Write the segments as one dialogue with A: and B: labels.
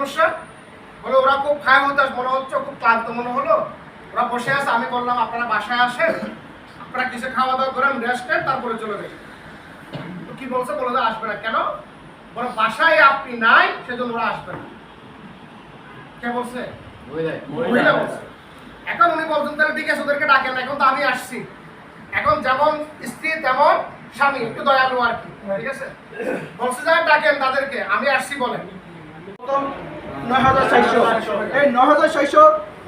A: সমস্যা? বলে ওরা খুব খায় হতাশ মনে হচ্ছে, খুব ক্লান্ত মনে হলো, ওরা বসে আছে। আমি বললাম আপনারা বাসায় আসেন, আপনারা কিছু খাওয়া দাওয়া করেন, রেস্ট নেন, তারপরে চলে যাবেন। তো কি বলছে? বলে যে আসবে না। কেন? বলে বাসায় আপনি নাই, সেজন্য ওরা আসবে না। কে বলছে? মহিলা বলছে। এখন উনি বলছেন তাহলে ঠিক আছে ওদেরকে ডাকেন। এখন তো আমি আসছি, এখন যেমন স্ত্রী তেমন স্বামী, একটু দয়ালু আর কি, ঠিক আছে? বলছে যে ডাকেন তাদেরকে, আমি আসছি বলেন।
B: 9,400। এই 9,400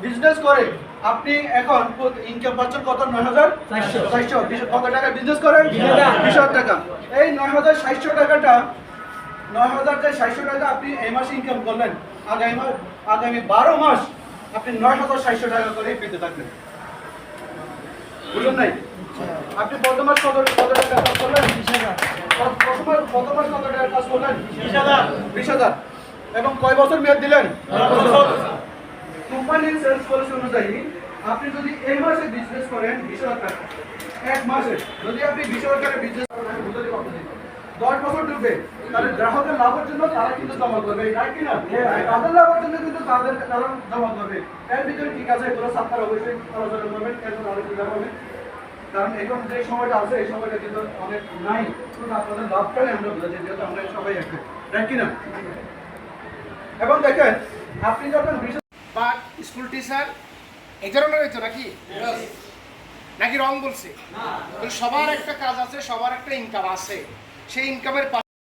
B: বিজনেস করে আপনি এখন ইনকাম পাচ্ছেন কত? 9,400। কত টাকা বিজনেস করেন? 20,000 টাকা। এই 9,400 টাকাটা, 9,400 টাকা আপনি এই মাসে ইনকাম করলেন, আগামী 12 মাস আপনি 9,400 টাকা করে পেতে থাকবেন। বুঝলেন নাই? আপনি প্রথম মাস কত টাকা কাজ করলেন? 20,000। প্রথম মাস কত টাকা কাজ করলেন? 20,000। এবং কয় বছর মেয়াদ দিলেন? কোম্পানির সেলস পলিসি অনুযায়ী আপনি যদি এই মাসে বিজনেস করেন 20,000 টাকা, এক মাসে যদি আপনি 20,000 টাকা বিজনেস করেন, 10 বছর ডুববে, তাহলে গ্রাহকের লাভের জন্য তারা কিন্তু জমা করবে, তাই কিনা? তাদের লাভের জন্য কিন্তু তারা জমা করবে। এর ভিতরে ঠিক আছে, এগুলো সাপ্তাহ অবশ্যই আলোচনা করবেন, এরপর আরো কি হবে, কারণ এখন যে সময়টা আছে এই সময়টা কিন্তু অনেক নাই, শুধু আপনাদের লাভটাই আমরা বুঝাচ্ছি, যেহেতু আমরা সবাই একই, তাই কিনা? এবং দেখেন আপনি যখন
A: বা স্কুল টিচার এই ধরনের হইতো নাকি? নাকি রং বলছে? সবার একটা কাজ আছে, সবার একটা ইনকাম আছে, সেই ইনকামের